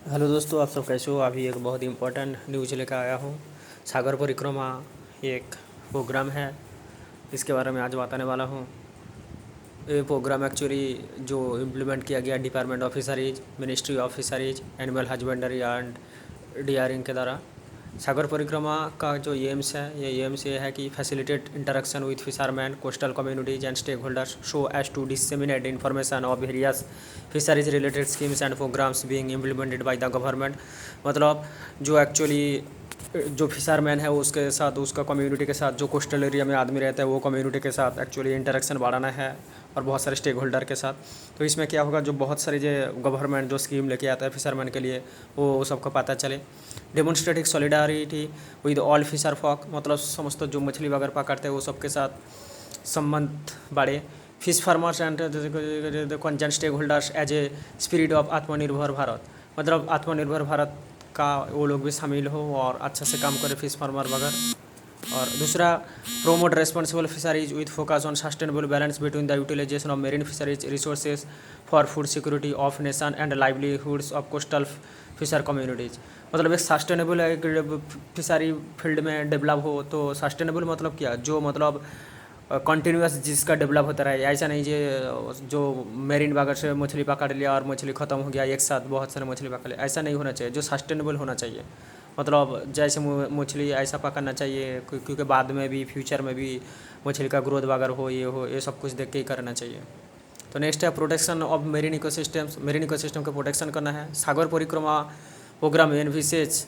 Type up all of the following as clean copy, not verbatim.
Hello दोस्तों, आप सब कैसे हो। अभी एक बहुत ही इम्पोर्टेंट न्यूज़ लेकर आया हूँ। सागर परिक्रमा एक प्रोग्राम है, इसके बारे में आज बताने वाला हूँ। ये प्रोग्राम एक्चुअली जो इम्प्लीमेंट किया गया department of fisheries, ministry of fisheries, animal husbandry and dairying के द्वारा। सागर परिक्रमा का जो एम्स है, ये एम्स ये है कि facilitate interaction with fisherman, coastal communities and stake holders so as to disseminate information of various fisheries related schemes and programmes being implemented by the government. मतलब जो एक्चुअली जो फिशरमैन है उसके साथ, उसका कम्युनिटी के साथ, जो कोस्टल एरिया में आदमी रहता है वो कम्युनिटी के साथ एक्चुअली इंटरेक्शन बढ़ाना है, और बहुत सारे स्टेक होल्डर के साथ। तो इसमें क्या होगा, जो बहुत सारे जो गवर्नमेंट जो स्कीम लेके आता है फिशरमैन के लिए, वो सबको पता चले। Demonstrating solidarity with all fisher folk, मतलब समस्त जो मछली वगैरह पकड़ते हैं वो सबके साथ संबंध बढ़े। Fish farmers and concerned stakeholders as a spirit of Atmanirbhar Bharat, मतलब आत्मनिर्भर भारत का वो लोग भी शामिल हो और अच्छा से काम करे फिश फार्मर वगैरह। और दूसरा, promote responsible fisheries with focus on sustainable balance between the utilisation of marine fisheries resources for food security of nation and livelihoods of coastal fisher communities. मतलब एक सस्टेनेबल एक फिशरी फील्ड में develop हो। तो sustainable मतलब क्या, जो मतलब कंटिन्यूस जिसका डेवलप होता रहे। ऐसा नहीं जो मेरीन वगैरह से मछली पकड़ लिया और मछली ख़त्म हो गया, एक साथ बहुत सारे मछली पकड़ लिया, ऐसा नहीं होना चाहिए। जो सस्टेनेबल होना चाहिए, मतलब जैसे मछली ऐसा पकड़ना चाहिए क्योंकि बाद में भी, फ्यूचर में भी मछली का ग्रोथ वगैरह हो, ये सब कुछ देख के ही करना चाहिए। तो नेक्स्ट है protection of marine ecosystems. Marine ecosystem का प्रोटेक्शन करना है। Sagar Parikrama programme envisages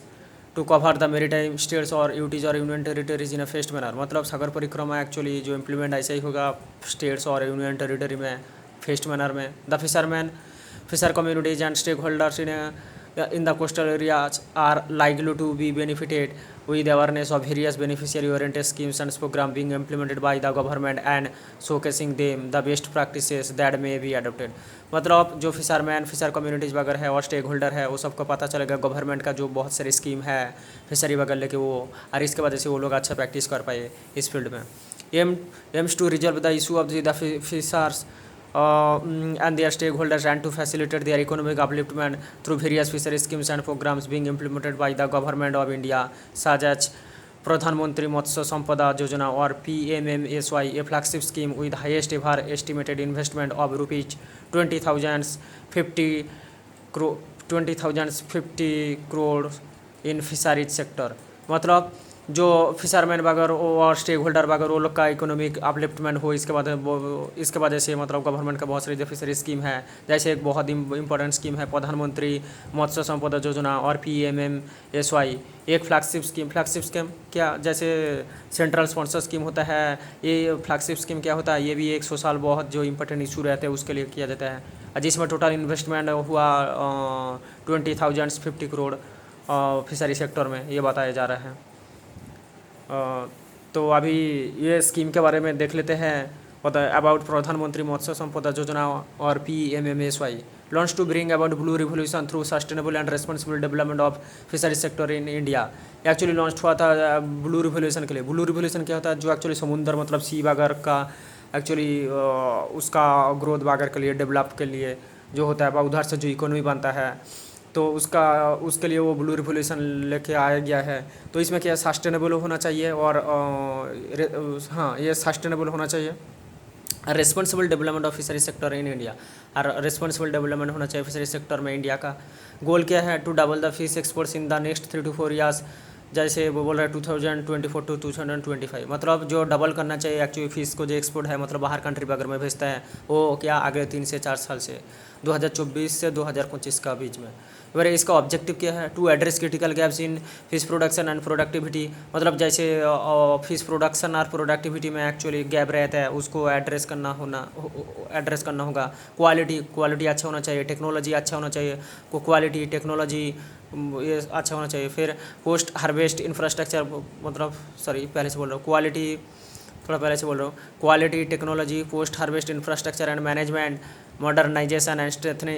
to cover the maritime states और यूटीज और union territories in a phased manner. मतलब सागर परिक्रमा एक्चुअली जो इम्प्लीमेंट ऐसा ही होगा स्टेट्स और यूनियन टेरिटरी में फेस्ट मैनर में। The fisherman, fisher communities and stake holders in the coastal areas are likely to be benefited with awareness of various beneficiary oriented schemes and programs being implemented by the government and showcasing them the best practices that may be adopted। मतलब जो fisherman, Fisher communities वगैरह है और stake holder है, वो सबको पता चलेगा गवर्नमेंट का जो बहुत सारी स्कीम है फिशरी वगैरह लेके वो, और इसके वजह से वो लोग अच्छा प्रैक्टिस कर पाए इस फील्ड में। Aims to resolve the issue of the fishers and their stakeholders and to facilitate their economic upliftment through various fishery schemes and programs being implemented by the government of India, such as Pradhan Mantri Matsya Sampada Yojana or PMMSY, a flagship scheme with highest ever estimated investment of rupees 20,050 crore in fisheries sector। मतलब जो fisherman वगैरह और stake holder वगैरह वो लोग का economic upliftment हो, इसके वजह से मतलब गवर्नमेंट का बहुत सारी जो फिशरी स्कीम है, जैसे एक बहुत इंपॉर्टेंट स्कीम है प्रधानमंत्री मत्स्य संपदा योजना और PMMSY, एक फ्लैगशिप स्कीम क्या, जैसे सेंट्रल स्पॉन्सर स्कीम होता है, ये फ्लैगशिप स्कीम क्या होता है, ये भी 100 साल बहुत जो इंपॉर्टेंट इशू रहते हैं उसके लिए किया जाता है, जिसमें टोटल इन्वेस्टमेंट हुआ 20,050 करोड़ फिशरी सेक्टर में, ये बताया जा रहा है। तो अभी ये स्कीम के बारे में देख लेते हैं। अबाउट प्रधानमंत्री मत्स्य संपदा योजना और PMMSY launch to bring about blue revolution through sustainable and responsible development of fishery sector in India. Actually launch हुआ था ब्लू रिवोल्यूशन के लिए। ब्लू रिवोल्यूशन क्या होता है, जो एक्चुअली समुद्र मतलब सी वगैरह का एक्चुअली उसका ग्रोथ वगैरह के लिए, डेवलप के लिए जो होता है, उधर से जो इकोनॉमी बनता है, तो उसके लिए वो ब्लू रिवोल्यूशन लेके आया गया है। तो इसमें क्या सस्टेनेबल होना चाहिए, और हाँ, ये सस्टेनेबल होना चाहिए। Responsible development of fishery sector in India, और रिस्पॉन्सिबल डेवलपमेंट होना चाहिए फिशरी सेक्टर में। इंडिया का गोल क्या है, to double the fish exports in the next 3 to 4 years. जैसे वो बोल रहा है 2024 to 2025, मतलब जो डबल करना चाहिए एक्चुअली फिश को, जो एक्सपोर्ट है मतलब बाहर कंट्री अगर में भेजता है, वो क्या अगले 3 से 4 साल से 2024 से 2025 का बीच में। वैसे इसका ऑब्जेक्टिव क्या है, to address critical gaps in fish production and productivity. मतलब जैसे फिश प्रोडक्शन और प्रोडक्टिविटी में एक्चुअली गैप रहता है, उसको एड्रेस करना होगा। क्वालिटी अच्छा होना चाहिए, टेक्नोलॉजी अच्छा होना चाहिए, क्वालिटी टेक्नोलॉजी ये अच्छा होना चाहिए। फिर पोस्ट हार्वेस्ट इंफ्रास्ट्रक्चर, मतलब सॉरी पहले से बोल रहा हूँ, quality technology, post harvest infrastructure and management, modernisation and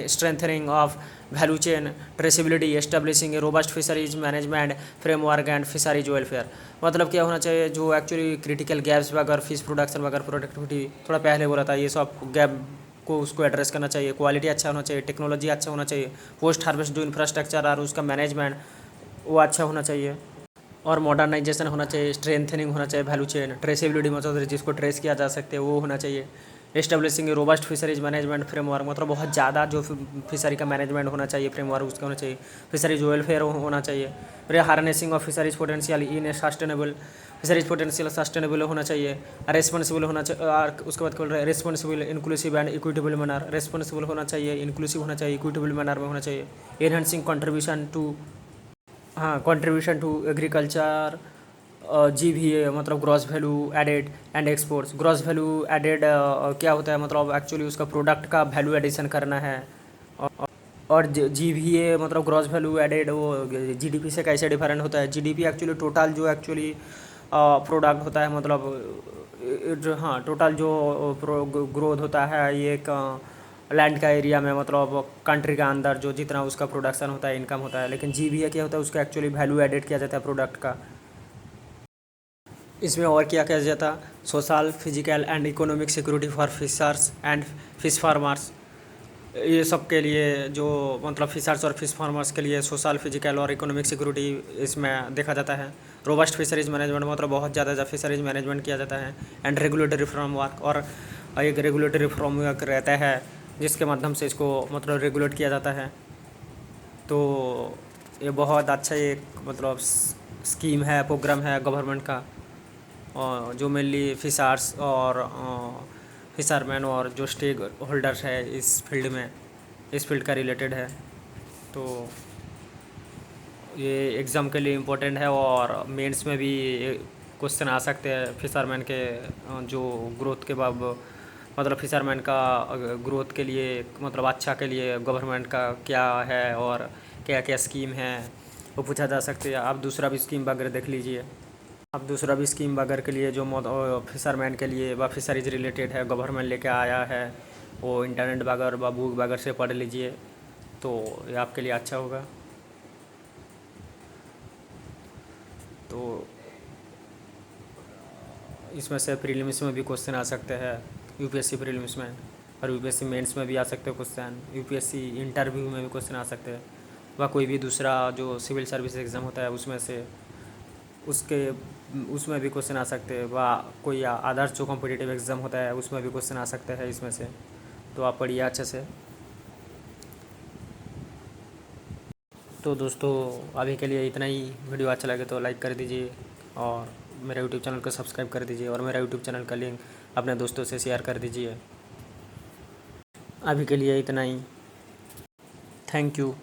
strengthening of value chain, traceability, establishing a robust fisheries management framework and fisheries welfare. मतलब क्या होना चाहिए, जो एक्चुअली क्रिटिकल गैप्स वगैरह फिश प्रोडक्शन वगैरह प्रोडक्टिविटी, थोड़ा पहले बोला था, ये सब गैप को उसको एड्रेस करना चाहिए, क्वालिटी अच्छा होना चाहिए, टेक्नोलॉजी अच्छा होना चाहिए, पोस्ट हार्वेस्ट जो इंफ्रास्ट्रक्चर और उसका मैनेजमेंट वो अच्छा होना चाहिए, और मॉडर्नाइजेशन होना चाहिए, स्ट्रेंथनिंग होना चाहिए, वैल्यू चेन, ट्रेसेबिलिटी मतलब जिसको ट्रेस किया जा सकते हैं वो होना चाहिए, establishing robust fisheries management framework मतलब बहुत ज़्यादा जो फिशरी का मैनेजमेंट होना चाहिए, फ्रेमवर्क उसका होना चाहिए, फिशरीज वेलफेयर होना चाहिए, फिर harnessing of fisheries potential in sustainable, fisheries potential sustainable होना चाहिए, रेस्पॉन्सिबल होना चाहिए, और उसके बाद बोल रहे हैं responsible inclusive and equitable manner, responsible होना चाहिए, इंक्लूसिव होना चाहिए, इक्विटेबल मैनर में होना चाहिए, एनहांसिंग कंट्रीब्यूशन टू, हाँ कंट्रीब्यूशन टू एग्रीकल्चर, GVA मतलब gross value added and exports, gross value added क्या होता है मतलब एक्चुअली उसका प्रोडक्ट का वैल्यू एडिशन करना है, और GVA मतलब ग्रॉस वैल्यू एडेड वो GDP से कैसे डिफरेंट होता है, GDP एक्चुअली टोटल जो एक्चुअली प्रोडक्ट होता है मतलब हाँ टोटल जो ग्रोथ होता है ये एक लैंड का एरिया में मतलब कंट्री का अंदर जो जितना उसका प्रोडक्शन होता है, इनकम होता है, लेकिन GVA क्या होता है उसका एक्चुअली वैल्यू एडेड किया जाता है प्रोडक्ट का। इसमें और क्या किया जाता, social physical and economic security for fishers and fish farmers, ये सब के लिए जो मतलब फिशर्स और फिश फार्मर्स के लिए सोशल फिजिकल और इकोनॉमिक सिक्योरिटी इसमें देखा जाता है, रोबस्ट फिशरीज मैनेजमेंट मतलब बहुत ज़्यादा फिशरीज मैनेजमेंट किया जाता है, एंड रेगुलेटरी फ्रेमवर्क, और एक रेगुलेटरी फ्रेमवर्क रहता है जिसके माध्यम से इसको मतलब रेगुलेट किया जाता है। तो ये बहुत अच्छा एक मतलब स्कीम है, प्रोग्राम है गवर्नमेंट का, जो मेनली फिशर्स और फिशरमैन और जो स्टेक होल्डर्स है इस फील्ड में, इस फील्ड का रिलेटेड है। तो ये एग्ज़ाम के लिए इम्पोर्टेंट है, और मेंस में भी क्वेश्चन आ सकते हैं फिशरमैन के जो ग्रोथ के बाद मतलब फिशरमैन का ग्रोथ के लिए मतलब अच्छा के लिए गवर्नमेंट का क्या है और क्या क्या स्कीम है वो पूछा जा सकती है। आप दूसरा भी स्कीम वगैरह देख लीजिए, आप दूसरा भी स्कीम वगैरह के लिए जो फिशरमैन के लिए व फिशरीज रिलेटेड है गवर्नमेंट लेके आया है वो इंटरनेट वगैरह व बुक वगैरह से पढ़ लीजिए, तो ये आपके लिए अच्छा होगा। तो इसमें से प्रीलिम्स में भी क्वेश्चन आ सकते हैं, UPSC प्रीलिम्स में, और UPSC मेंस में भी आ सकते हैं क्वेश्चन, UPSC इंटरव्यू में भी क्वेश्चन आ सकते हैं, व कोई भी दूसरा जो सिविल सर्विस एग्ज़ाम होता है उसमें से उसके उसमें भी क्वेश्चन आ सकते हैं, व कोई अदर्स जो कॉम्पिटिटिव एग्ज़ाम होता है उसमें भी क्वेश्चन आ सकते हैं इसमें से। तो आप पढ़िए अच्छे से। तो दोस्तों अभी के लिए इतना ही, वीडियो अच्छा लगे तो लाइक कर दीजिए, और मेरा यूट्यूब चैनल को सब्सक्राइब कर दीजिए, और मेरा यूट्यूब चैनल का लिंक अपने दोस्तों से शेयर कर दीजिए। अभी के लिए इतना ही, थैंक यू।